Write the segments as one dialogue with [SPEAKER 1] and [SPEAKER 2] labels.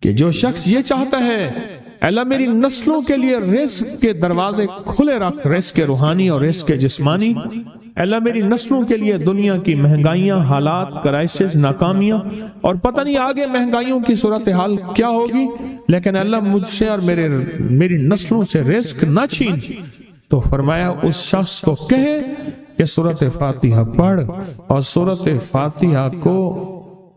[SPEAKER 1] کہ جو شخص یہ چاہتا ہے اللہ میری نسلوں کے لیے رزق کے دروازے کھلے رکھ، رزق کے روحانی اور رزق کے جسمانی، اللہ میری نسلوں کے لیے دنیا کی مہنگائیاں، حالات، کرائسس، ناکامیاں، اور پتہ نہیں آگے مہنگائیوں کی صورتحال کیا ہوگی، لیکن اللہ مجھ سے اور میری نسلوں سے رزق نہ چھین، تو فرمایا اس شخص کو کہے کہ سورۃ فاتحہ پڑھ، اور سورۃ فاتحہ کو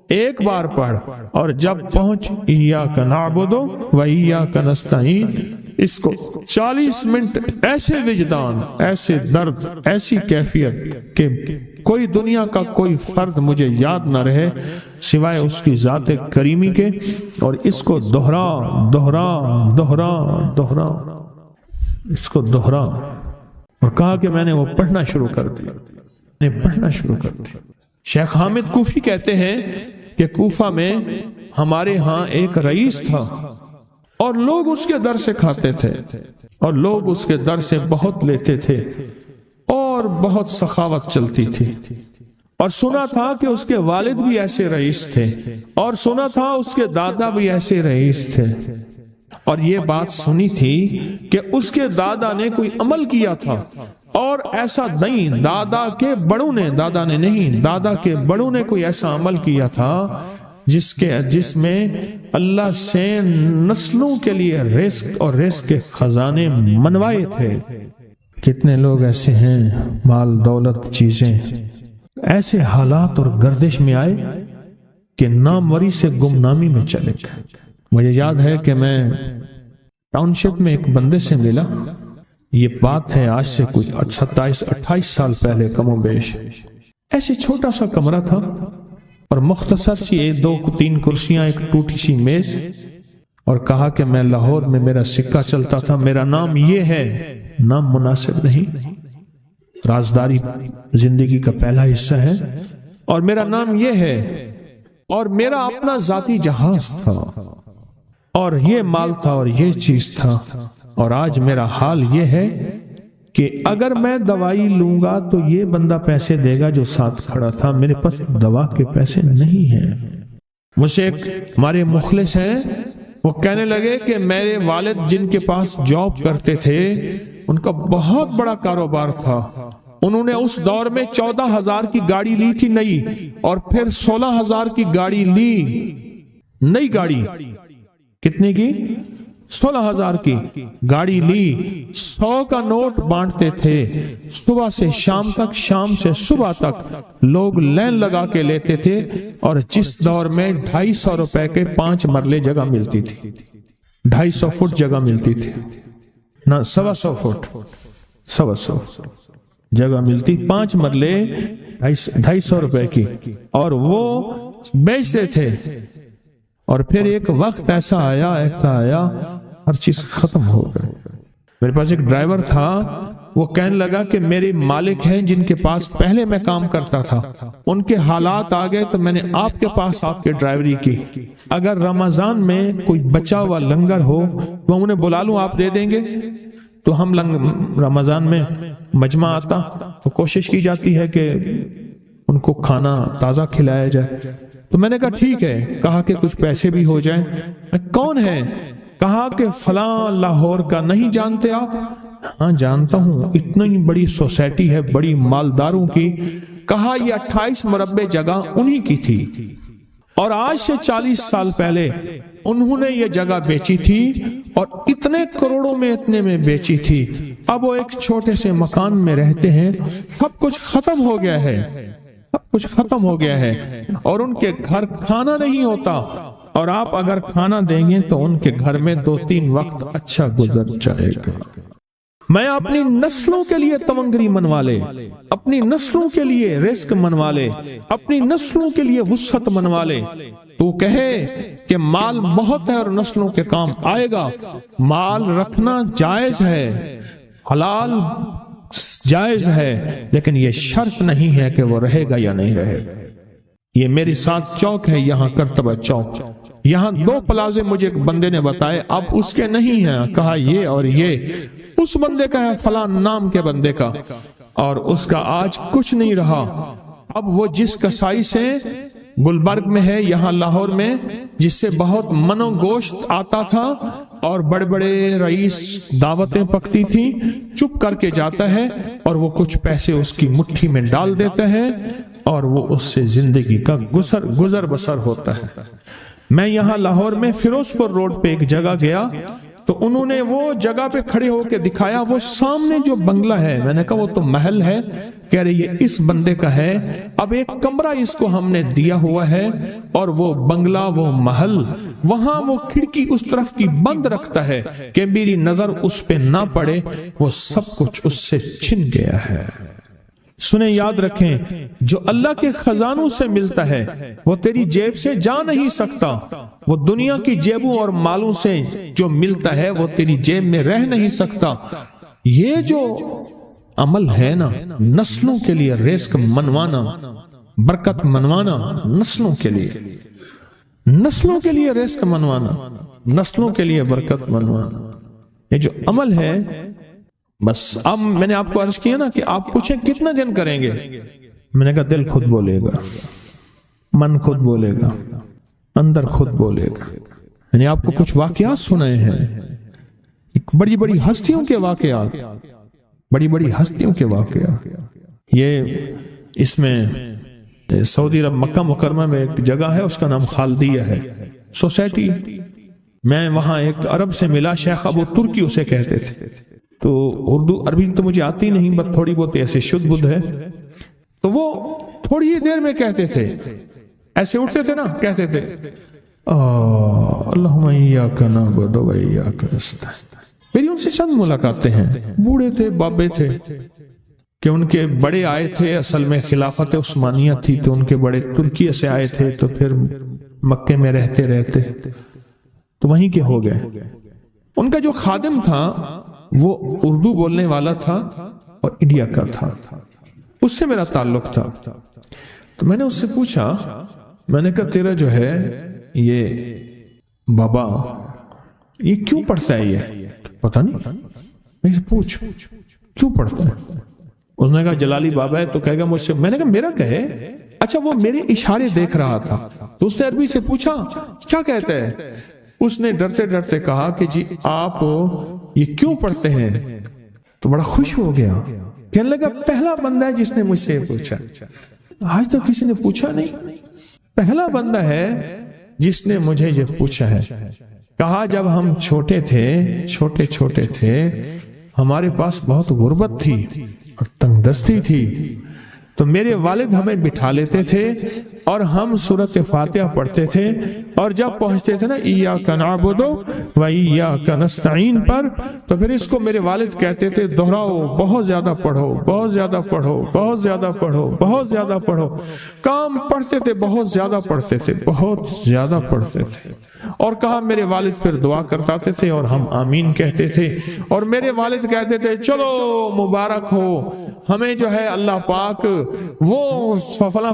[SPEAKER 1] ایک بار پڑھ، اور جب پہنچ ایاک نعبد و ایاک نستعین، اس کو 40 منٹ ایسے وجدان، ایسے درد، ایسی کیفیت کہ کوئی دنیا کا کوئی فرد مجھے یاد نہ رہے سوائے اس کی ذات کریمی کے، اور اس کو دہرا دہرا دہرا دہرا، اس کو دہرا، اور کہا کہ میں نے وہ پڑھنا شروع کر دیا۔ شیخ حامد کوفی کہتے ہیں کہ کوفہ میں ہمارے ہاں ایک رئیس تھا، اور لوگ اس کے در سے کھاتے تھے، اور لوگ اس کے در سے بہت لیتے تھے، اور بہت سخاوت چلتی تھی، اور سنا تھا کہ اس کے والد بھی ایسے رئیس تھے، اور سنا تھا اس کے دادا بھی ایسے رئیس تھے، اور یہ بات سنی تھی کہ اس کے دادا نے کوئی عمل کیا تھا، اور ایسا نہیں، دادا کے بڑوں نے کوئی ایسا عمل کیا تھا جس میں اللہ سے نسلوں کے لیے رزق اور رزق کے خزانے منوائے تھے۔ کتنے لوگ ایسے ہیں، مال دولت چیزیں، ایسے حالات اور گردش میں آئے کہ ناموری سے گمنامی میں چلے گئے۔ مجھے یاد ہے کہ میں ٹاؤن شپ میں ایک بندے سے ملا، یہ بات ہے آج سے کچھ 27-28 سال پہلے کم و بیش، ایسے چھوٹا سا کمرہ تھا، اور مختصر سی 2-3 کرسیاں، ایک ٹوٹی سی میز، اور کہا کہ میں لاہور میں میرا سکہ چلتا تھا، میرا نام یہ ہے، نام مناسب نہیں، رازداری زندگی کا پہلا حصہ ہے، اور میرا نام یہ ہے، اور میرا اپنا ذاتی جہاز تھا، اور یہ مال تھا، اور یہ چیز تھا، اور آج میرا حال یہ ہے کہ اگر میں دوائی لوں گا تو یہ بندہ پیسے دے گا جو ساتھ کھڑا تھا، میرے پاس دوا کے پیسے نہیں ہیں۔ مجھ سے ایک ہمارے مخلص ہیں، وہ کہنے لگے کہ میرے والد جن کے پاس جاب کرتے تھے ان کا بہت بڑا کاروبار تھا، انہوں نے اس دور میں 14,000 کی گاڑی لی تھی نئی، اور پھر 16,000 کی گاڑی لی، نئی گاڑی، کتنے کی؟ 16,000 کی گاڑی لی، 100 کا نوٹ بانٹتے تھے، صبح سے شام تک، شام سے صبح تک لوگ لین لگا کے لیتے تھے، اور جس دور میں 250 روپے کے 5 مرلے جگہ ملتی تھی، 250 فٹ جگہ ملتی تھی، نہ 125 فٹ، 125 جگہ ملتی، 5 مرلے 250 روپے کی، اور وہ بیچتے تھے۔ اور پھر ایک وقت ایسا آیا ہر چیز ختم ہو گئی۔ میرے پاس ایک ڈرائیور تھا، وہ کہنے لگا کہ میرے مالک ہیں جن کے پاس پہلے میں کام کرتا تھا، ان کے حالات آ گئے تو میں نے آپ کے پاس آپ کے ڈرائیوری کی، اگر رمضان میں کوئی بچا ہوا لنگر ہو وہ انہیں بلا لوں، آپ دے دیں گے؟ تو ہم رمضان میں مجمع آتا تو کوشش کی جاتی ہے کہ ان کو کھانا تازہ کھلایا جائے، تو میں نے کہا ٹھیک ہے، کہا کہ کچھ پیسے بھی ہو جائیں۔ کون ہے؟ کہا کہ فلاں لاہور کا، نہیں جانتے آپ؟ ہاں جانتا ہوں، اتنی بڑی سوسائٹی ہے، بڑی مالداروں کی۔ کہا یہ 28 مربع جگہ انہی کی تھی، اور آج سے 40 سال پہلے انہوں نے یہ جگہ بیچی تھی، اور اتنے کروڑوں میں اتنے میں بیچی تھی، اب وہ ایک چھوٹے سے مکان میں رہتے ہیں، سب کچھ ختم ہو گیا ہے، سب کچھ ختم ہو گیا ہے، اور ان کے گھر کھانا نہیں ہوتا، اور آپ اگر کھانا دیں گے تو ان کے گھر میں 2-3 وقت اچھا گزر جائے گا۔ میں اپنی نسلوں کے لیے تونگری منوا لے، اپنی نسلوں کے لیے رزق منوا لے، اپنی نسلوں کے لیے وسعت منوا لے۔ تو کہے کہ مال بہت ہے اور نسلوں کے کام آئے گا، مال رکھنا جائز ہے، حلال جائز ہے، لیکن یہ شرط نہیں ہے کہ وہ رہے گا یا نہیں رہے گا۔ یہ میری ساتھ چوک ہے، یہاں کرتبہ چوک، یہاں 2 پلازے مجھے ایک بندے نے بتائے، اب اس کے نہیں ہیں، کہا یہ اور یہ اس بندے کا ہے، فلاں نام کے بندے کا، اور اس کا آج کچھ نہیں رہا۔ اب وہ جس کسائی سے گلبرگ میں ہے یہاں لاہور میں، جس سے بہت من و گوشت آتا تھا اور بڑے بڑے رئیس دعوتیں پکتی تھیں، چپ کر کے جاتا ہے اور وہ کچھ پیسے اس کی مٹھی میں ڈال دیتا ہے اور وہ اس سے زندگی کا گزر بسر ہوتا ہے۔ میں یہاں لاہور میں فیروز پور روڈ پہ ایک جگہ گیا تو انہوں نے وہ جگہ پہ کھڑے ہو کے دکھایا، وہ سامنے جو بنگلہ ہے، میں نے کہا وہ تو محل ہے، کہہ رہے یہ اس بندے کا ہے، اب ایک کمرہ اس کو ہم نے دیا ہوا ہے اور وہ بنگلہ وہ محل وہاں وہ کھڑکی اس طرف کی بند رکھتا ہے کہ میری نظر اس پہ نہ پڑے، وہ سب کچھ اس سے چھن گیا ہے۔ سنیں، یاد رکھیں، جو اللہ کے خزانوں سے ملتا ہے وہ تیری جیب سے جا نہیں سکتا، وہ دنیا کی جیبوں اور مالوں سے جو ملتا ہے وہ تیری جیب میں رہ نہیں سکتا۔ یہ جو عمل ہے نا، نسلوں کے لیے رزق منوانا، برکت منوانا، نسلوں کے لیے رزق منوانا، نسلوں کے لیے برکت منوانا، یہ جو عمل ہے، بس اب میں نے آپ کو عرض کیا نا کہ آپ پوچھیں کتنا دن کریں گے، میں نے کہا دل خود بولے گا، من خود بولے گا، اندر خود بولے گا۔ یعنی آپ کو کچھ واقعات سنائے ہیں، بڑی بڑی ہستیوں کے واقعات، بڑی بڑی ہستیوں کے واقعات۔ یہ اس میں سعودی عرب مکہ مکرمہ میں ایک جگہ ہے، اس کا نام خالدیہ ہے سوسائٹی۔ میں وہاں ایک عرب سے ملا، شیخ ابو ترکی اسے کہتے تھے، تو اردو عربی تو مجھے آتی نہیں، بس تھوڑی بہت ایسے شدھ بدھ ہے، تو وہ تھوڑی ہی دیر میں کہتے تھے، ایسے اٹھتے تھے نا، کہتے تھے اللہم ایاک نعبد و ایاک نستعین۔ میری ان سے چند ملاقاتیں ہیں، بوڑھے تھے، بابے تھے، کہ ان کے بڑے آئے تھے، اصل میں خلافت عثمانیہ تھی تو ان کے بڑے ترکیہ سے آئے تھے، تو پھر مکے میں رہتے تو وہیں کے ہو گئے۔ ان کا جو خادم تھا وہ اردو بولنے والا تھا اور انڈیا کا تھا، اس سے میرا تعلق تھا۔ تو میں نے اس سے پوچھا، میں نے کہا تیرا جو ہے یہ بابا یہ کیوں پڑھتا ہے؟ یہ پتہ نہیں، میں سے پوچھ کیوں پڑھتا ہے؟ اس نے کہا جلالی بابا ہے تو کہے گا مجھ سے۔ میں نے کہا میرا کہے؟ اچھا، وہ میرے اشارے دیکھ رہا تھا، تو اس نے عربی سے پوچھا کیا کہتا ہے؟ اس نے ڈرتے ڈرتے کہا کہ جی آپ یہ کیوں پڑھتے ہیں؟ تو بڑا خوش ہو گیا، کہنے لگا پہلا بندہ ہے جس نے مجھ سے پوچھا، آج تو کسی نے پوچھا نہیں، پہلا بندہ ہے جس نے مجھے یہ پوچھا ہے۔ کہا جب ہم چھوٹے تھے ہمارے پاس بہت غربت تھی اور تنگ دستی تھی، تو میرے والد ہمیں بٹھا لیتے تھے اور ہم سورۃ فاتحہ پڑھتے تھے، اور جب پہنچتے تھے نا ایاک نعبد و ایاک نستعین پر، تو پھر اس کو میرے والد کہتے تھے دہراؤ، بہت زیادہ پڑھو، بہت زیادہ پڑھو، بہت زیادہ پڑھو، بہت زیادہ پڑھو۔ کام پڑھتے تھے، بہت زیادہ پڑھتے تھے، بہت زیادہ پڑھتے تھے، اور کہا میرے والد پھر دعا کرتے تھے اور ہم آمین کہتے تھے، اور میرے والد کہتے تھے چلو مبارک ہو، ہمیں جو ہے اللہ پاک وہ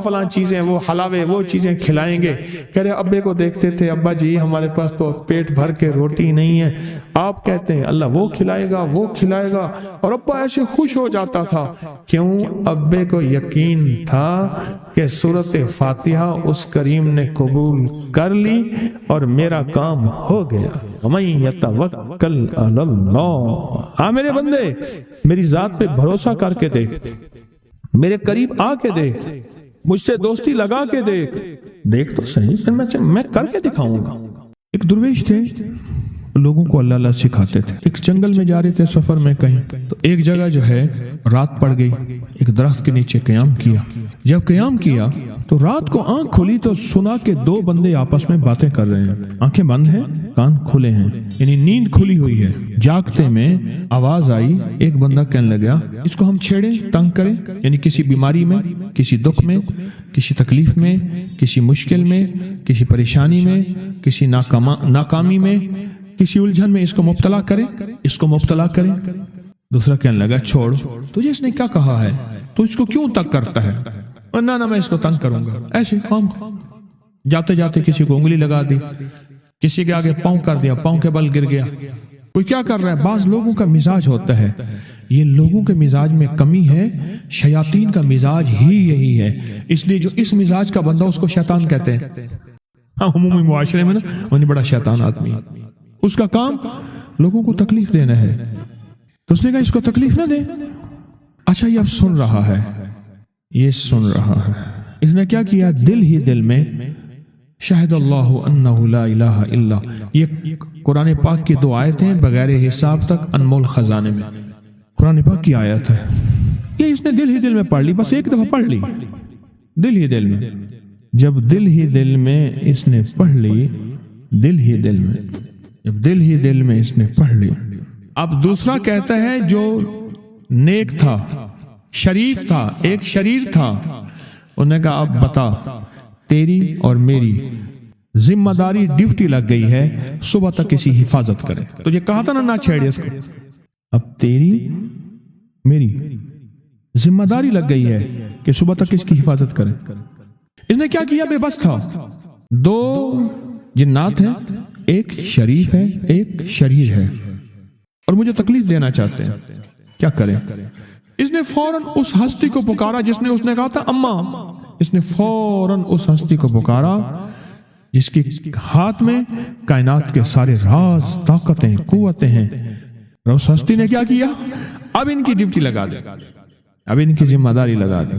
[SPEAKER 1] فلاں چیزیں، وہ حلاوے، وہ چیزیں کھلائیں گے۔ کہہ رہے ابے کو دیکھتے تھے، ابا جی ہمارے پاس تو پیٹ بھر کے روٹی نہیں ہے، آپ کہتے ہیں اللہ وہ کھلائے گا، وہ کھلائے گا، اور ابا ایسے خوش ہو جاتا تھا۔ کیوں؟ ابے کو یقین تھا کہ سورۃ فاتحہ اس کریم نے قبول کر لی اور میرا کام ہو گیا۔ وَمَن يَتَوَكَّلْ عَلَى اللَّهِ، ہاں میرے بندے میری ذات پہ بھروسہ کر کے دیکھ، میرے قریب آ کے دیکھ، مجھ سے دوستی لگا کے دیکھ تو صحیح، پھر میں کر کے دکھاؤں گا۔ ایک درویش تھے، لوگوں کو اللہ اللہ سکھاتے تھے، ایک جنگل میں جا رہے تھے سفر میں کہیں، تو ایک جگہ جو ہے رات پڑ گئی، ایک درخت کے نیچے قیام کیا۔ جب قیام کیا تو رات کو آنکھ کھلی تو سنا کہ دو بندے آپس میں باتیں کر رہے ہیں، آنکھیں بند ہیں، کان کھلے ہیں، یعنی نیند کھلی ہوئی ہے۔ جاگتے میں آواز آئی، ایک بندہ کہنے لگا اس کو ہم چھیڑیں، تنگ کریں، یعنی کسی بیماری میں، کسی دکھ میں، کسی تکلیف میں، کسی مشکل میں، کسی پریشانی میں، کسی ناکامی میں، کسی الجھن میں اس کو مبتلا کریں، اس کو مبتلا کریں۔ دوسرا کہنے لگا چھوڑ، تجھے اس نے کیا کہا ہے، تو اس کو کیوں تنگ کرتا ہے؟ نہ میں اس کو تنگ کروں گا، ایسے کام جاتے جاتے کسی کو انگلی لگا دی، کسی کے آگے پاؤں کر دیا، پاؤں کے بل گر گیا، کوئی کیا کر رہا ہے؟ بعض لوگوں کا مزاج ہوتا ہے، یہ لوگوں کے مزاج میں کمی ہے، شیاطین کا مزاج ہی یہی ہے، اس لیے جو اس مزاج کا بندہ اس کو شیطان کہتے ہیں۔ عمومی معاشرے میں نا وہ بڑا شیطان آدمی، اس کا کام لوگوں کو تکلیف دینا ہے، تو اس نے کہا اس کو تکلیف نہ دے۔ اچھا یہ اب سن رہا ہے، یہ سن رہا ہے، اس نے کیا کیا؟ دل ہی دل میں شہد اللہ انہ لا الہ الا، یہ قرآن پاک کی 2 آیتیں بغیر حساب تک انمول خزانے میں، قرآن پاک کی آیت ہے، یہ اس نے دل ہی دل میں پڑھ لی، بس ایک دفعہ پڑھ لی دل ہی دل میں۔ جب دل ہی دل میں اس نے پڑھ لی، دل ہی دل میں، جب دل ہی دل میں اس نے پڑھ لی، اب دوسرا کہتا ہے جو نیک تھا، شریف تھا، ایک شریر تھا، انہوں نے کہا اب بتا، تیری اور میری ذمہ داری ڈیوٹی لگ گئی ہے، صبح تک کسی حفاظت کرے، تجھے کہا تھا نہ چھیڑے اس کو، اب تیری میری ذمہ داری لگ گئی ہے کہ صبح تک اس کی حفاظت کرے۔ اس نے کیا کیا؟ بے بس تھا، 2 جنات ہیں، ایک شریف ہے ایک شریر ہے، اور مجھے تکلیف دینا چاہتے ہیں، کیا کریں؟ اس نے فوراً اس ہستی کو پکارا جس نے کہا تھا اماں، اس نے فوراً اس ہستی کو پکارا جس کے ہاتھ میں کائنات کے سارے راز، طاقتیں، قوتیں ہیں، اور اس ہستی نے کیا کیا؟ اب ان کی ڈیوٹی لگا دے، اب ان کی ذمہ داری لگا دے،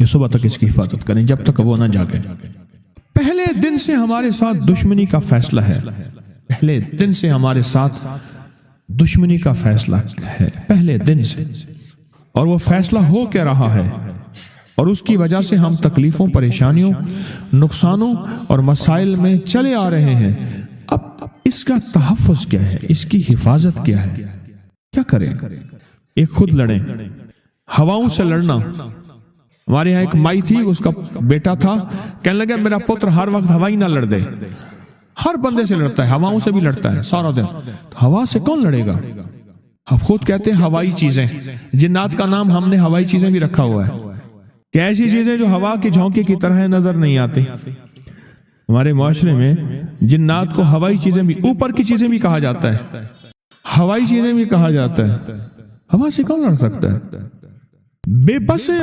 [SPEAKER 1] یہ صبح تک اس کی حفاظت کریں جب تک وہ نہ جاگے۔ پہلے دن سے ہمارے ساتھ دشمنی کا فیصلہ ہے، پہلے دن سے ہمارے ساتھ دشمنی کا فیصلہ ہے، پہلے دن سے، اور وہ فیصلہ ہو کے رہا ہے، اور اس کی وجہ سے ہم تکلیفوں، پریشانیوں، نقصانوں اور مسائل میں چلے آ رہے ہیں۔ اب اس کا تحفظ کیا ہے؟ اس کی حفاظت کیا ہے؟ کیا کریں؟ ایک خود لڑیں، ہواؤں سے لڑنا۔ ہمارے یہاں ایک مائی تھی، اس کا بیٹا تھا، کہنے لگا میرا پتر ہر وقت ہوائی نہ لڑ دے، ہر بندے سے لڑتا ہے، ہواؤں سے بھی لڑتا ہے سارا دن، تو ہوا سے کون لڑے گا؟ اب خود کہتے ہیں ہوائی چیزیں، جنات کا نام ہم نے ہوائی چیزیں بھی رکھا ہوا ہے کہ ایسی چیزیں جو ہوا کے جھونکے کی طرح نظر نہیں آتی۔ ہمارے معاشرے میں جنات کو ہوائی چیزیں بھی، اوپر کی چیزیں بھی کہا جاتا ہے، ہوائی چیزیں بھی کہا جاتا ہے۔ ہوا سے کون لڑ سکتا ہے؟ بے بس ہیں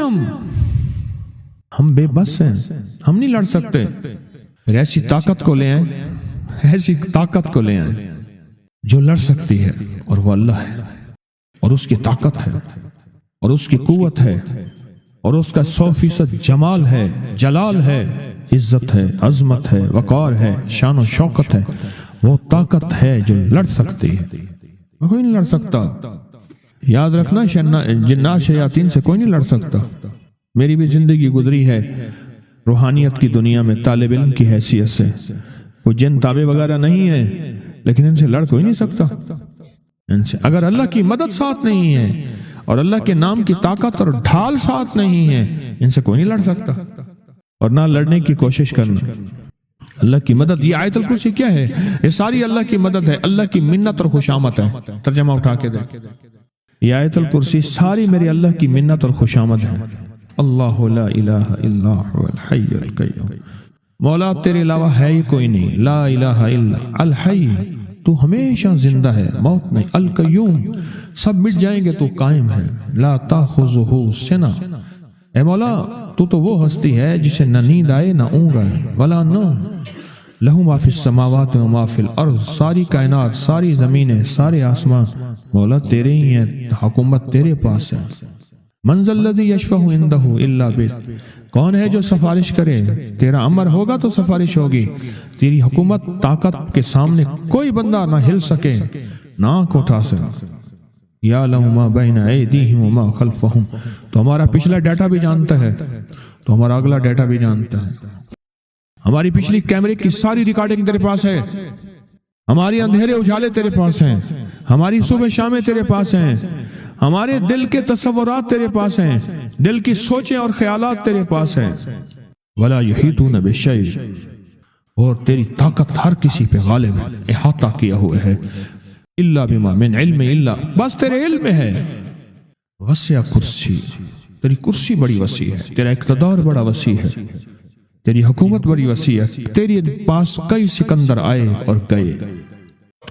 [SPEAKER 1] ہم بے بس ہیں، ہم نہیں لڑ سکتے۔ پھر ایسی طاقت کو لے آئیں، ایسی طاقت کو لے آئیں جو لڑ سکتی ہے، اور وہ اللہ ہے، اور اس کی طاقت ہے، اور اس کی قوت ہے، اور اس کا 100% جمال ہے، جلال ہے، عزت ہے، عظمت ہے، وقار ہے، شان و شوکت ہے، وہ طاقت ہے جو لڑ سکتی ہے، کوئی نہیں لڑ سکتا۔ یاد رکھنا جنات شیاطین سے کوئی نہیں لڑ سکتا۔ میری بھی زندگی گزری ہے روحانیت کی دنیا میں طالب علم کی حیثیت سے، کوئی جن تابع وغیرہ نہیں ہے، لیکن ان سے لڑ کوئی نہیں سکتا۔ ان سے اگر اللہ کی مدد ساتھ نہیں ہے اور اللہ کے نام کی طاقت اور ڈھال ساتھ نہیں ہے، ان سے کوئی نہیں لڑ سکتا، اور نہ لڑنے کی کوشش کرنا۔ اللہ کی مدد، یہ آیت الکرسی کیا ہے؟ یہ ساری اللہ کی مدد ہے، اللہ کی منت اور خوشامد ہے۔ ترجمہ اٹھا کے دیکھ، یہ آیت الکرسی ساری میری اللہ کی منت اور خوشامد ہے۔ اللہ لا الہ الا هو الحی القیوم، مولا تیرے علاوہ ہے ہی کوئی نہیں، لا الہ الا الحی، تو ہمیشہ زندہ ہے، موت نہیں، القیوم، سب مٹ جائیں گے تو قائم ہے، لا تاخذہ سنہ، اے مولا تو وہ ہستی ہے جسے نہ نیند آئے نہ اونگ آئے، ولا نوم، لہو ما فی السماوات و ما فی الارض، ساری کائنات، ساری زمینیں، سارے آسمان مولا تیرے ہی ہیں، حکومت تیرے پاس ہے۔ من ذا الذی یشفع عندہ الا بإذنہ، کون ہے جو سفارش کرے؟ تیرا امر ہوگا تو سفارش ہوگی، تیری حکومت طاقت کے سامنے کوئی بندہ نہ ہل سکے، نہ آنکھ اٹھا سکے۔ یعلم ما بین ایدیہم وما خلفہم، تو ہمارا پچھلا ڈیٹا بھی جانتا ہے، تو ہمارا اگلا ڈیٹا بھی جانتا ہے۔ ہماری پچھلی کیمرے کی ساری ریکارڈنگ تیرے پاس ہے، ہماری اندھیرے اجالے تیرے پاس ہیں، ہماری صبح شامیں تیرے پاس ہیں، ہمارے دل کے تصورات تیرے پاس ہیں، دل کی سوچیں اور خیالات تیرے پاس ہیں۔ ولا یحیطون بشیء، اور تیری طاقت ہر کسی پہ غالب ہے، احاطہ کیا ہوا ہے، الا بما من علم، الا بس تیرے علم میں ہے۔ وسع کرسی، تیری کرسی بڑی وسیع ہے، تیرا اقتدار بڑا وسیع ہے، تیری حکومت بڑی وسیع ہے، تیری پاس کئی سکندر آئے اور گئے،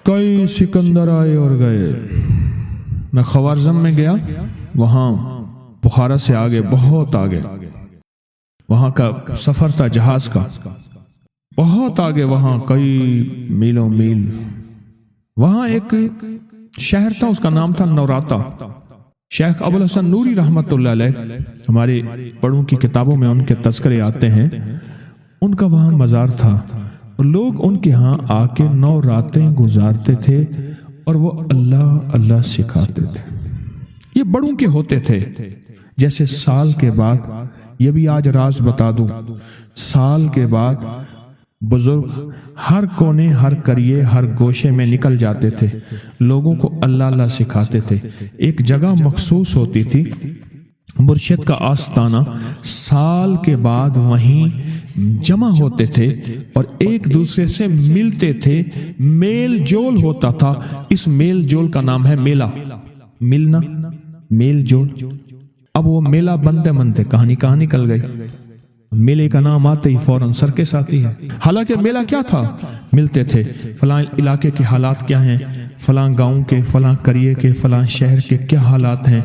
[SPEAKER 1] کئی سکندر آئے اور گئے. میں خوارزم میں گیا، وہاں بخارا سے آگے، بہت آگے، وہاں کا سفر تھا جہاز کا، بہت آگے، وہاں کئی میلوں میل. وہاں ایک شہر تھا، اس کا نام تھا نوراتا. شیخ ابو الحسن نوری رحمت اللہ علیہ، ہماری بڑوں کی کتابوں میں ان کے تذکرے آتے ہیں. ان کا وہاں مزار تھا اور لوگ ان کے ہاں آ کے 9 راتیں گزارتے تھے اور وہ اللہ اللہ سکھاتے تھے. یہ بڑوں کے ہوتے تھے. جیسے سال کے بعد، یہ بھی آج راز بتا دوں، سال کے بعد بزرگ ہر کونے، ہر کریے، ہر گوشے میں نکل جاتے تھے، لوگوں کو اللہ اللہ سکھاتے تھے. ایک جگہ مخصوص ہوتی تھی، مرشد کا آستانہ. سال کے بعد وہیں جمع ہوتے تھے اور ایک دوسرے سے ملتے تھے، میل جول ہوتا تھا. اس میل جول کا نام ہے میلہ. ملنا، میل جول. اب وہ میلہ بنتے بنتے کہاں نکل گئی. میلے کا نام آتے ہی فوراً سرکس آتی ہے. حالانکہ میلہ کیا تھا؟ ملتے تھے، فلاں علاقے کے حالات کیا ہیں، فلاں گاؤں کے، فلاں قریے کے، فلاں شہر کے کیا حالات ہیں،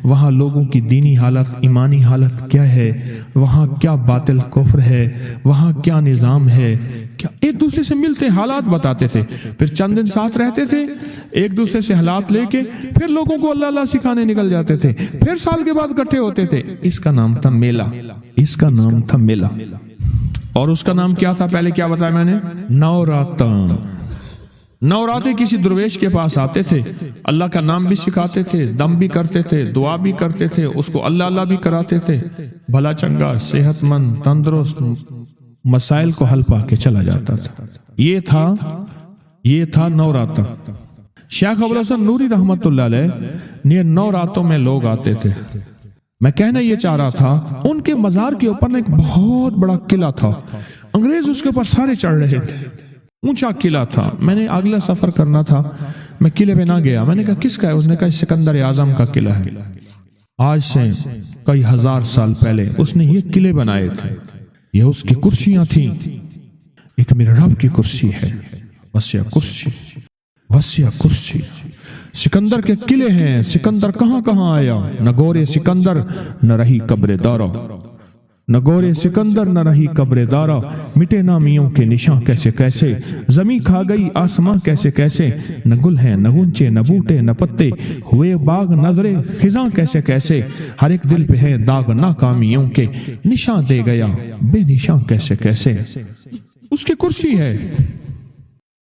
[SPEAKER 1] وہاں لوگوں کی دینی حالت، ایمانی حالت کیا ہے، وہاں کیا باطل کفر ہے، وہاں کیا نظام ہے، کیا. ایک دوسرے سے ملتے، حالات بتاتے تھے. پھر چند دن ساتھ رہتے تھے، ایک دوسرے سے حالات لے کے پھر لوگوں کو اللہ اللہ سکھانے نکل جاتے تھے. پھر سال کے بعد اکٹھے ہوتے تھے. اس کا نام تھا میلہ. اس کا نام تھا میلہ. اور اس کا نام کیا تھا؟ پہلے کیا بتایا میں نے؟ نوراتا. نوراتے کسی درویش کے پاس آتے تھے، اللہ کا نام بھی سکھاتے تھے، دم بھی کرتے تھے، دعا بھی کرتے تھے، اس کو اللہ اللہ بھی کراتے تھے. بھلا چنگا، صحت مند، تندرست، مسائل کو حل پا کے چلا جاتا تھا. یہ تھا نوراتا. شیخ ابو الحسن نوری رحمت اللہ علیہ یہ 9 راتوں میں لوگ آتے تھے. میں کہنا یہ چاہ رہا تھا، ان کے مزار کے اوپر ایک بہت بڑا قلعہ تھا. انگریز اس کے اوپر سارے چڑھ رہے تھے. اونچا قلعہ تھا. میں نے اگلا سفر کرنا تھا، میں قلعے پہ نہ گیا. میں نے کہا کس کا ہے؟ اس نے کہا سکندر اعظم کا قلعہ ہے. آج سے کئی ہزار سال پہلے اس نے یہ قلعے بنائے تھے. یہ اس کی کرسیاں تھیں. ایک میرے رب کی کرسی ہے، وسیع کرسی، وسیع کرسی. سکندر کے قلعے ہیں. سکندر کہاں کہاں آیا؟ نہ گورے سکندر نہ رہی قبر دارا. نہ گورے سکندر نہ رہی قبر دارا. مٹے نامیوں کے نشاں کیسے کیسے، زمین کھا گئی آسماں کیسے کیسے. نہ گل ہیں نہ گنچے نہ بوٹے نہ پتے، ہوئے باغ نظرے خزاں کیسے کیسے. ہر ایک دل پہ ہے داغ ناکامیوں کے، نشاں دے گیا بے نشاں کیسے کیسے. اس کی کرسی ہے.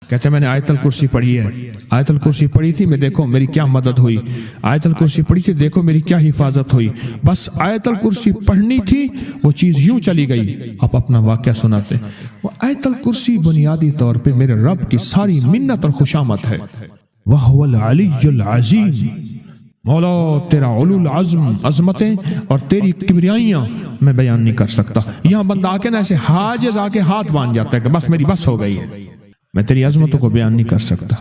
[SPEAKER 1] کہتے ہیں میں نے آیت الکرسی پڑھی ہے. آیت الکرسی پڑھی تھی، میں دیکھو میری کیا مدد ہوئی. آیت الکرسی پڑھی تھی، دیکھو میری کیا حفاظت ہوئی. بس آیت الکرسی پڑھنی تھی، وہ چیز یوں چلی گئی. آپ اپنا واقعہ سناتے. وہ آیت الکرسی بنیادی طور پہ میرے رب کی ساری منت اور خوشامد ہے. وَهُوَ الْعَلِيُّ الْعَظِيمُ. مولا تیرا علو العظم عظمتیں اور تیری کبریائیاں میں بیان نہیں کر سکتا. یہاں بندہ آ کے نا ایسے حاجز آ کے ہاتھ باندھ جاتا ہے کہ بس میری بس ہو گئی ہے، میں تیری عظمتوں کو بیان نہیں کر سکتا.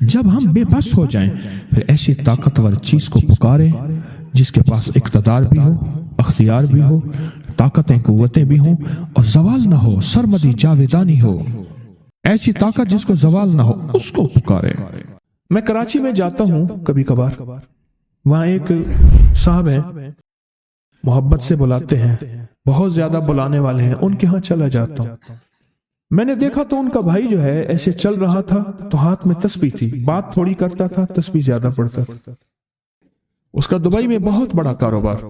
[SPEAKER 1] جب ہم بے بس ہو جائیں پھر ایسی طاقتور چیز کو پکاریں جس کے پاس اقتدار بھی ہو، اختیار بھی ہو، طاقتیں قوتیں بھی ہوں اور زوال نہ ہو، سرمدی جاویدانی ہو. ایسی طاقت جس کو زوال نہ ہو، اس کو پکاریں. میں کراچی میں جاتا ہوں کبھی کبھار. وہاں ایک صاحب ہیں، محبت سے بلاتے ہیں، بہت زیادہ بلانے والے ہیں. ان کے ہاں چلا جاتا ہوں. میں نے دیکھا تو ان کا بھائی جو ہے ایسے چل رہا تھا تو ہاتھ میں تسبیح تھی. بات تھوڑی کرتا تھا، تسبیح زیادہ پڑھتا تھا. اس کا دبئی میں بہت بڑا کاروبار،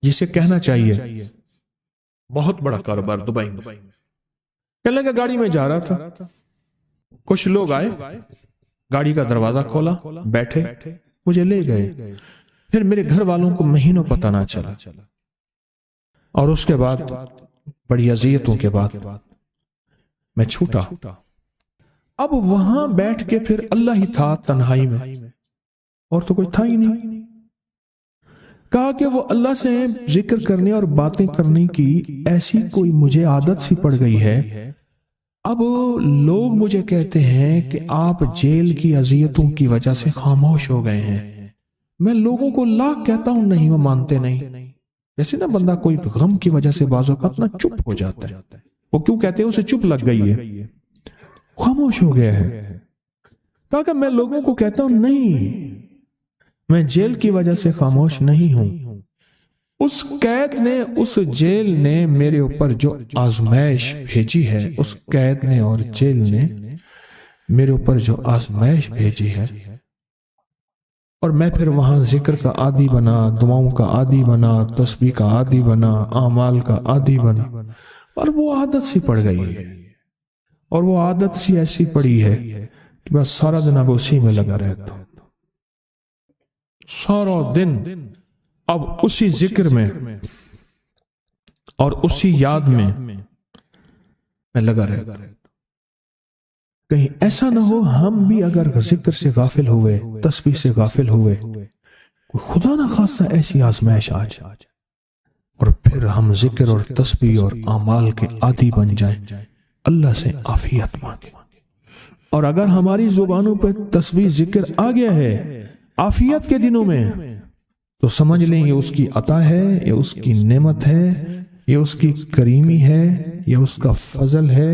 [SPEAKER 1] جسے کہنا چاہیے بہت بڑا کاروبار دبئی میں. کہنے لگا گاڑی میں جا رہا تھا، کچھ لوگ آئے، گاڑی کا دروازہ کھولا، بیٹھے، مجھے لے گئے. پھر میرے گھر والوں کو مہینوں پتہ نہ چلا. اور اس کے بعد بڑی اذیتوں کے بعد میں چھوٹا. اب وہاں بیٹھ کے پھر اللہ ہی تھا تنہائی میں، اور تو کوئی تھا ہی نہیں. کہا کہ وہ اللہ سے ذکر کرنے اور باتیں کرنے کی ایسی کوئی مجھے عادت سی پڑ گئی ہے. اب لوگ مجھے کہتے ہیں کہ آپ جیل کی اذیتوں کی وجہ سے خاموش ہو گئے ہیں. میں لوگوں کو لاکھ کہتا ہوں، نہیں، وہ مانتے نہیں. جیسے نا بندہ کوئی غم کی وجہ سے بعض اوقات نہ چپ ہو جاتا ہے. وہ کیوں کہتے ہیں؟ اسے چپ لگ گئی ہے. خاموش ہو گیا ہے. تاکہ میں لوگوں کو کہتا ہوں نہیں، میں جیل کی وجہ سے خاموش نہیں ہوں. اس قید نے، اس جیل نے میرے اوپر جو آزمائش بھیجی ہے، اس قید نے اور جیل نے میرے اوپر جو آزمائش بھیجی ہے، اور میں پھر وہاں ذکر کا عادی بنا، دعاؤں کا عادی بنا، تسبیح کا عادی بنا، اعمال کا عادی بنا، اور وہ عادت سی پڑ گئی ہے. اور وہ عادت سی ایسی پڑی ہے کہ بس سارا دن اب اسی میں لگا رہتا ہوں. سارا دن اب اسی ذکر میں اور اسی یاد میں لگا رہتا ہوں. کہیں ایسا نہ ہو ہم بھی اگر ذکر سے غافل ہوئے، تسبیح سے غافل ہوئے، خدا نہ خاصہ ایسی آزمائش آ جائے اور پھر ہم ذکر اور تسبیح اور اعمال کے عادی بن جائیں، اللہ سے عافیت مانگیں. اور اگر ہماری زبانوں پہ تسبیح ذکر آ گیا ہے عافیت کے دنوں میں، تو سمجھ لیں یہ اس کی عطا ہے، یہ اس کی نعمت ہے، یہ اس کی کریمی ہے، یہ اس کا فضل ہے.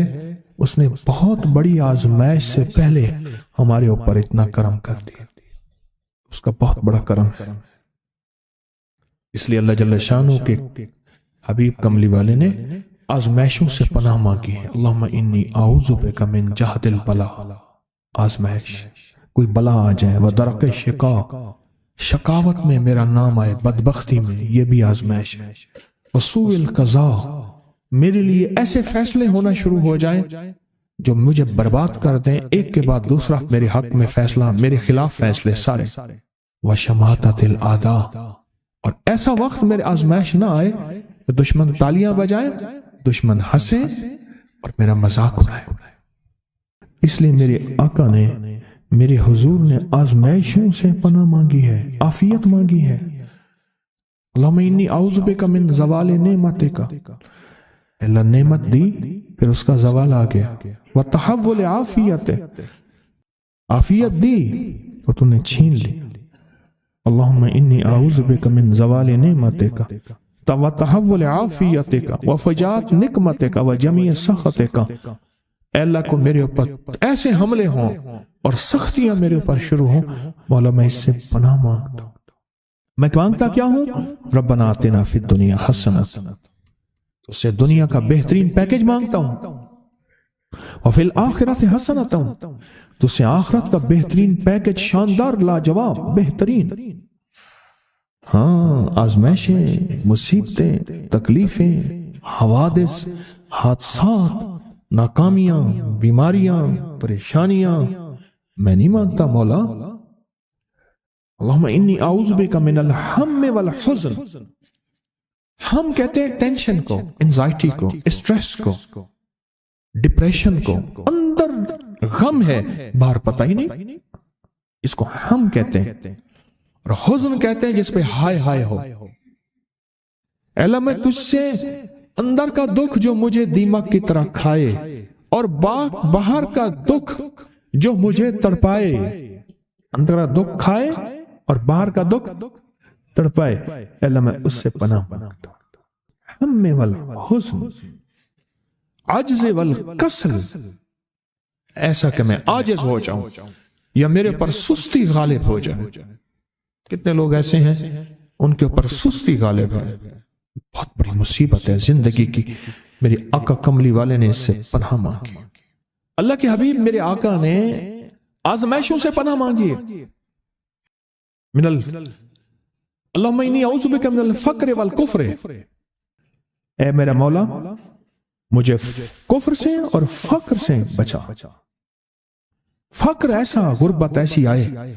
[SPEAKER 1] اس نے بہت بڑی آزمائش سے پہلے ہمارے اوپر اتنا کرم کر دیا، اس کا بہت بڑا کرم ہے. اس لیے اللہ جل شانہ کے حبیب کملی والے نے آزمائشوں سے پناہ مانگی ہے. اللہم انی اعوذ بک من جہد البلاء، آزمائش، کوئی بلا آ جائے، ودرک الشقاء، شقاوت میں میرا نام آئے، بدبختی میں، یہ بھی آزمائش ہے. وسوء القضاء، میرے لیے ایسے فیصلے ہونا شروع ہو جائیں جو مجھے برباد کر دیں، ایک کے بعد دوسرا میرے حق میں فیصلہ، میرے خلاف فیصلے سارے. وشماتت الاعداء، اور ایسا وقت میرے آزمائش نہ آئے کہ دشمن تالیاں بجائے، دشمن ہنسے اور میرا مذاق اڑائے. اس لیے میرے آقا نے، میرے حضور نے آزمائشوں سے پناہ مانگی ہے، عافیت مانگی ہے. اللہم انی اعوذ بک من زوال نعمتک، اللہ نعمت دی پھر اس کا زوال آ گیا. وتحول عافیت، عافیت دی وہ تو نے چھین لی. اللہم انی اعوذ بک من زوال نعمتک وتحول عافیتک وفجاءت نقمتک وجمیع سخطک. اے اللہ کو میرے اوپر ایسے حملے ہوں اور سختیاں میرے اوپر شروع ہوں، مولا میں اس سے پناہ مانگتا ہوں. میں مانگتا کیا ہوں؟ ربنا آتنا فی الدنیا حسنۃ، اس سے دنیا کا بہترین پیکج مانگتا ہوں. وفی الآخرۃ حسنۃ، تو سے آخرت کا بہترین پیکج، شاندار، لاجواب، بہترین. ہاں، آزمائشیں، مصیبتیں، تکلیفیں، حوادث، حادثات، ناکامیاں، بیماریاں، پریشانیاں میں نہیں مانگتا مولا. اللہم انی اعوذ بک من الہم والحزن. ہم کہتے ہیں ٹینشن کو، انزائٹی کو، اسٹریس کو، ڈپریشن کو، اندر غم ہے باہر پتہ ہی نہیں، اس کو ہم کہتے ہیں. اور حزن کہتے ہیں جس پہ ہائے ہائے ہو. اے اللہ میں تجھ سے اندر کا دکھ جو مجھے دیمک کی طرح کھائے، اور باہر کا دکھ جو مجھے تڑپائے، اندر کا دکھ کھائے اور باہر کا دکھ تڑپائے، اے اللہ میں اس سے پناہ مانگتا ہوں. ہم والحزن، عجز والکسل، ایسا کہ میں عاجز ہو جاؤں یا میرے پر سستی غالب ہو جائے. کتنے لوگ ایسے ہیں ان کے اوپر سستی غالب ہے. بہت بڑی مصیبت ہے زندگی کی. میرے آقا کملی والے نے اس سے پناہ مانگی. اللہ کے حبیب میرے آقا نے آزمائشوں سے پناہ مانگی ہے. اللہم انی اعوذ بک من الفقر والکفر، اے میرا مولا مجھے کفر سے اور فقر سے بچا. فقر ایسا، غربت ایسی آئے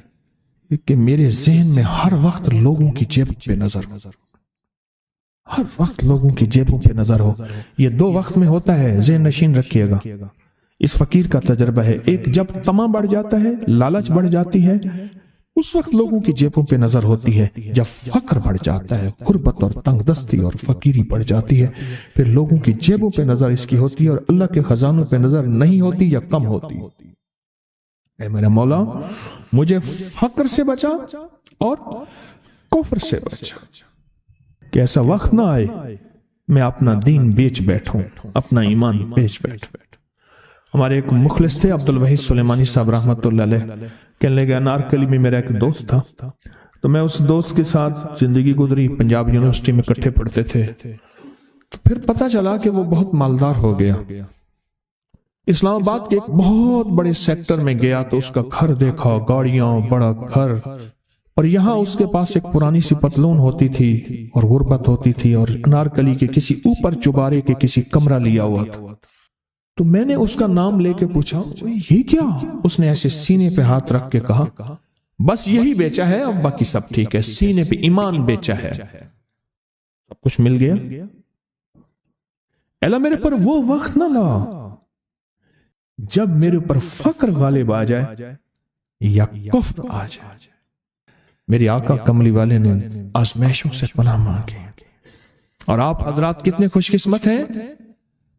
[SPEAKER 1] کہ میرے ذہن میں ہر وقت لوگوں کی جیب پہ نظر، ہر وقت لوگوں کی جیبوں پہ نظر ہو. یہ دو وقت میں ہوتا ہے، ذہن نشین رکھیے گا. اس فقیر کا تجربہ ہے، ایک جب طمع بڑھ جاتا ہے، لالچ بڑھ جاتی ہے، اس وقت لوگوں کی جیبوں پہ نظر ہوتی ہے. جب فقر بڑھ جاتا ہے، غربت اور تنگ دستی اور فقیری بڑھ جاتی ہے، پھر لوگوں کی جیبوں پہ نظر اس کی ہوتی ہے اور اللہ کے خزانوں پہ نظر نہیں ہوتی یا کم ہوتی. اے میرا مولا مجھے فقر سے بچا اور کفر سے بچا، کہ ایسا وقت نہ آئے میں اپنا دین بیچ بیٹھوں، اپنا ایمان بیچ بیٹھوں. ہمارے ایک مخلص تھے عبد الوحید سلیمانی صاحب رحمۃ اللہ علیہ، کہنے لگے انارکلی میں میرا ایک دوست تھا، تو میں اس دوست کے ساتھ زندگی گزری، پنجاب یونیورسٹی میں اکٹھے پڑھتے تھے، تو پھر پتہ چلا کہ وہ بہت مالدار ہو گیا، اسلام آباد کے ایک بہت بڑے سیکٹر میں گیا تو اس کا گھر دیکھا، گاڑیاں، بڑا گھر، اور یہاں اس کے پاس ایک پرانی سی پتلون ہوتی تھی اور غربت ہوتی تھی، اور انارکلی کے کسی اوپر چبارے کے کسی کمرہ لیا ہوا تھا۔ تو میں نے اس کا نام لے کے پوچھا یہ کیا؟ اس نے ایسے سینے پہ ہاتھ رکھ کے کہا بس یہی بیچا ہے، اب باقی سب ٹھیک ہے، سینے پہ ایمان بیچا ہے، سب کچھ مل گیا۔ اللہ میرے پر وہ وقت نہ لا جب میرے اوپر فقر غالب آ جائے یا کفر آ جائے۔ میری آقا کملی والے نے آزمائشوں سے پناہ مانگی، اور آپ حضرات کتنے خوش قسمت ہیں،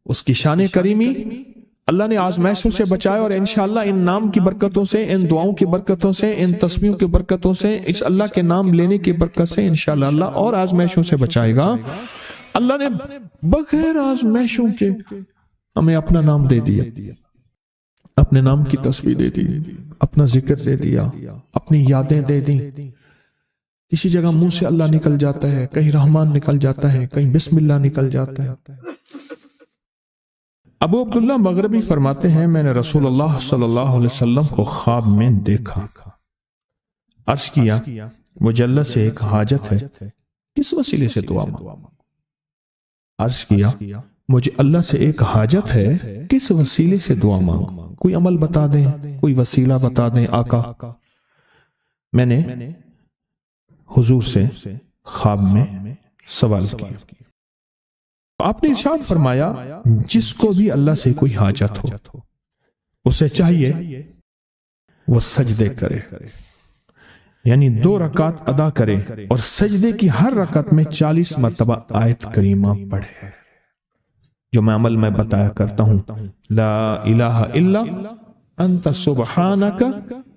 [SPEAKER 1] اس کی شان کریمی اللہ نے آزمائشوں سے بچائے، اور انشاءاللہ ان نام کی برکتوں سے، ان دعاؤں کی برکتوں سے، ان تسبیحوں کی برکتوں سے، اس اللہ کے نام لینے کی برکت سے انشاءاللہ اللہ اور آزمائشوں سے بچائے گا۔ اللہ نے بغیر آزمائشوں کے ہمیں اپنا نام دے دیا، اپنے نام کی تسبیح دے دی، اپنا ذکر دے دیا، اپنی یادیں دے دی۔ کسی جگہ منہ سے اللہ نکل جاتا ہے، کہیں رحمان نکل جاتا ہے، کہیں بسم اللہ نکل جاتا ہے۔ ابو عبداللہ مغربی فرماتے ہیں میں نے رسول اللہ صلی اللہ علیہ وسلم کو خواب میں دیکھا، عرض کیا مجھے اللہ سے ایک حاجت ہے، کس وسیلے سے دعا مانگوں؟ عرض کیا مجھے اللہ سے ایک حاجت ہے، کس وسیلے سے دعا مانگوں؟ کوئی عمل بتا دیں، کوئی وسیلہ بتا دیں آقا۔ میں نے حضور سے خواب میں سوال کیا، آپ نے ارشاد فرمایا جس کو بھی اللہ سے کوئی حاجت ہو اسے چاہیے وہ سجدے کرے، یعنی 2 رکعت ادا کرے، اور سجدے کی ہر رکعت میں 40 مرتبہ آیت کریمہ پڑھے، جو میں عمل میں بتایا کرتا ہوں، لا الہ الا انت سبحانک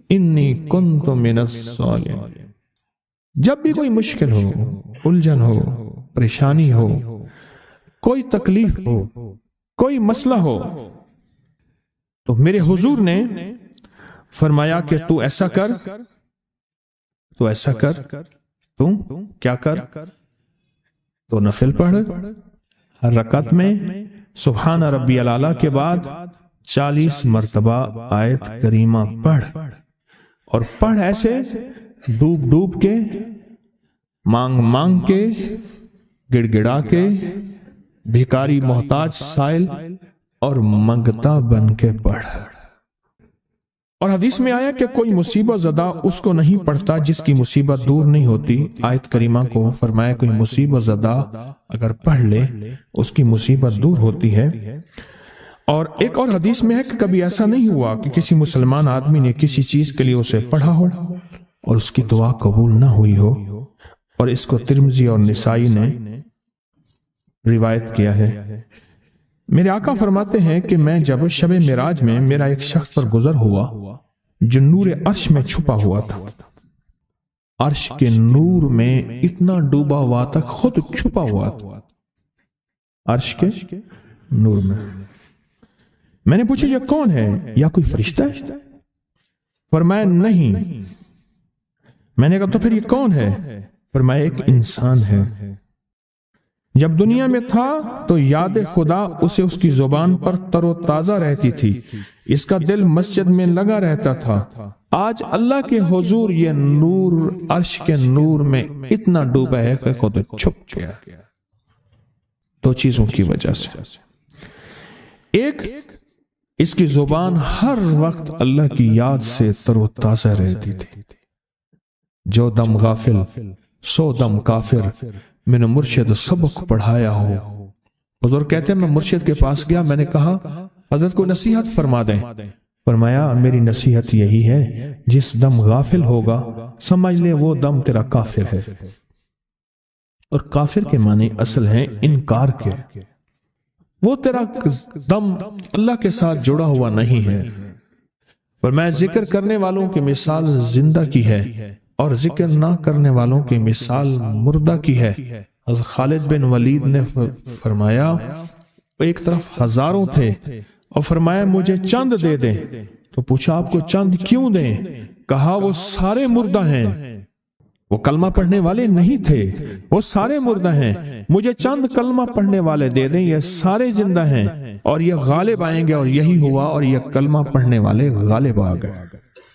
[SPEAKER 1] انی کنت من الظالمین۔ جب بھی کوئی مشکل ہو، الجھن ہو، پریشانی ہو، کوئی تکلیف ہو، کوئی مسئلہ ہو، تو میرے حضور نے فرمایا کہ تو ایسا کر، تو ایسا کر، تو کیا کر، تو نفل پڑھ، ہر رکعت میں سبحان ربی الاعلیٰ کے بعد 40 مرتبہ آیت کریمہ پڑھ، اور پڑھ ایسے ڈوب ڈوب کے، مانگ مانگ کے، گڑ گڑا کے، بھیکاری محتاج سائل اور منگتا بن کے پڑھ۔ اور حدیث میں آیا کہ کوئی مصیبت زدہ اس کو نہیں پڑھتا جس کی مصیبت دور نہیں ہوتی۔ آیت کریمہ کو فرمایا کوئی مصیبت زدہ اگر پڑھ لے اس کی مصیبت دور ہوتی ہے۔ اور ایک اور حدیث میں ہے کہ کبھی ایسا نہیں ہوا کہ کسی مسلمان آدمی نے کسی چیز کے لیے اسے پڑھا ہو اور اس کی دعا قبول نہ ہوئی ہو، اور اس کو ترمذی اور نسائی نے روایت کیا ہے۔ میرے آقا فرماتے ہیں کہ میں جب شب معراج میں میرا ایک شخص پر گزر ہوا جو نور عرش میں چھپا ہوا تھا، عرش کے نور میں اتنا ڈوبا ہوا تھا، خود چھپا ہوا تھا عرش کے نور میں۔ میں نے پوچھا یہ کون ہے، یا کوئی فرشتہ ہے؟ فرمایا نہیں۔ میں نے کہا تو پھر یہ کون ہے؟ فرمایا ایک انسان ہے، جب دنیا میں تھا تو یاد خدا اسے اس کی زبان پر تر و تازہ رہتی تھی، اس کا دل مسجد میں لگا رہتا تھا، آج اللہ کے حضور یہ نور عرش کے نور میں اتنا ڈوبا ہے کہ خود چھپ گیا۔ 2 چیزوں کی وجہ سے، ایک اس کی زبان ہر وقت اللہ کی یاد سے تر و تازہ رہتی تھی، جو دم غافل سو دم کافر، میں نے مرشد سبق پڑھایا ہو۔ حضور کہتے ہیں میں مرشد کے پاس گیا، میں نے کہا حضرت کو نصیحت فرما دیں۔ فرمایا میری نصیحت یہی ہے جس دم غافل ہوگا سمجھ لے وہ دم تیرا کافر ہے، اور کافر کے معنی اصل ہیں انکار کے، وہ تیرا دم اللہ کے ساتھ جڑا ہوا نہیں ہے۔ فرمایا ذکر کرنے والوں کی مثال زندہ کی ہے اور ذکر نہ کرنے والوں کی مثال مردہ کی ہے۔ حضرت خالد بن ولید نے فرمایا ایک طرف ہزاروں تھے اور فرمایا مجھے چند دے دیں۔ تو پوچھا آپ کو چند کیوں دیں؟ کہا وہ سارے مردہ ہیں، وہ کلمہ پڑھنے والے نہیں تھے، وہ سارے مردہ ہیں، مجھے چند کلمہ پڑھنے والے دے دیں، یہ سارے زندہ ہیں اور یہ غالب آئیں گے۔ اور یہی ہوا، اور یہ کلمہ پڑھنے والے غالب آ گئے۔